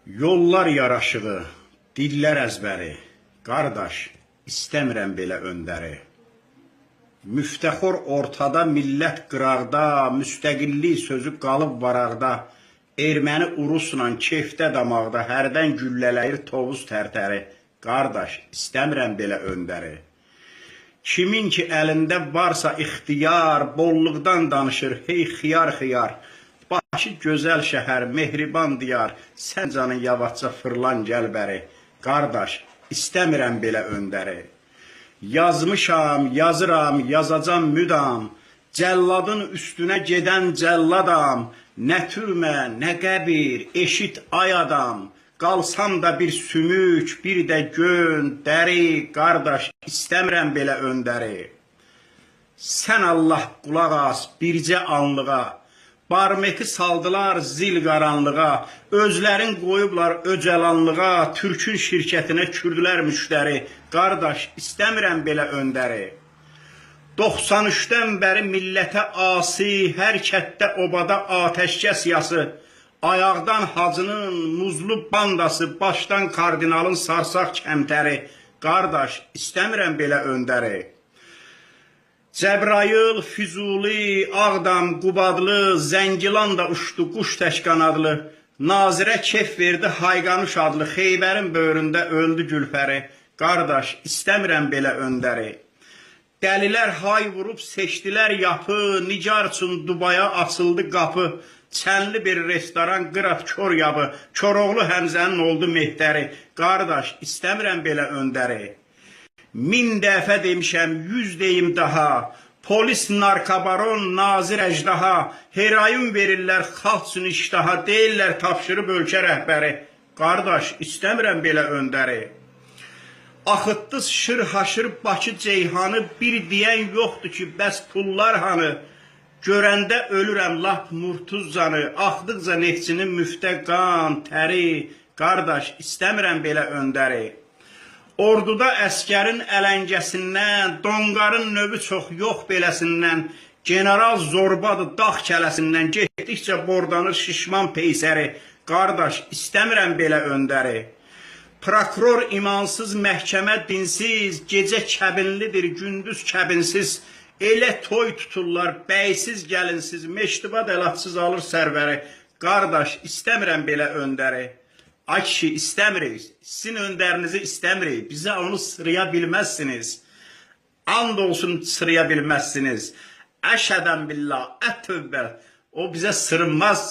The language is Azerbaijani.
Yollar yaraşığı, dillər əzbəri, qardaş, istəmirəm belə öndəri. Müftəxor ortada, millət qıraqda, müstəqillik sözü qalıb varaqda, erməni urusla kefdə damaqda, hərdən güllələyir tovuz tərtəri. Qardaş, istəmirəm belə öndəri. Kimin ki əlində varsa ixtiyar, bolluqdan danışır, hey xiyar. Bakı gözəl şəhər, mehriban diyar, sən canın yavaşca fırlan gəl bəri. Qardaş, istəmirəm belə öndəri. Yazmışam, yazıram, yazacam müdam, cəlladın üstünə gedən cəlladam, nə türmə, nə qəbir, eşit ay adam, qalsam da bir sümük, bir də gün, dəri, qardaş, istəmirəm belə öndəri. Sən Allah qulaq as, bircə anlığa, barmeti saldılar zil qaranlığa, özlərin qoyublar öcəlanlığa, Türkün şirkətinə kürdülər müştəri. Qardaş, istəmirəm belə öndəri. 93-dən bəri millətə asi, hər kətdə obada atəşkəs yası, ayaqdan hacının muzlu bandası, başdan kardinalın sarsaq kəmtəri. Qardaş, istəmirəm belə öndəri. Cəbrayıl, Füzuli, Ağdam, Qubadlı, Zəngilan da uçdu quş təşkanadlı, Nazirə kef verdi Hayqanuş adlı, Xeybərin böyründə öldü Gülpəri. Qardaş, istəmirəm belə öndəri. Dəlilər hay vurub seçdilər yapı, Nigar üçün Dubaya açıldı qapı, Çənli bir restoran qıraq kör yabı, Koroğlu Həmzənin oldu mehdəri. Qardaş, istəmirəm belə öndəri. 1000 dəfə demişəm, 100 deyim daha, polis, narkobaron, nazir əjdaha, heroin verirlər xalq üçün iştaha, deyirlər tapşırıb ölkə rəhbəri. Qardaş, istəmirəm belə öndəri. Axıtdı şır haşır Bakı ceyhanı, bir deyən yoxdur ki, bəs pullar hanı? Görəndə ölürəm lap murtuzcanı, axdıqca neftçinin müftə qan, təri. Qardaş, istəmirəm belə öndəri. Orduda əskərin ələngəsindən, donqarın növü çox yox beləsindən, general zorbadır dağ kələsindən, getdikcə bordanır şişman peysəri. Qardaş, istəmirəm belə öndəri. Prokuror imansız, məhkəmə dinsiz, gecə kəbinlidir, gündüz kəbinsiz, elə toy tuturlar, bəysiz gəlinsiz, meştubat əlatsız alır sərvəri. Qardaş, istəmirəm belə öndəri. Ay kişi, istəmirik, sizin öndərinizi istəmirik, bizə onu sıraya bilməzsiniz. And olsun sıraya bilməzsiniz. Əşhədən billah, ət tövbə, o bizə sırınmaz.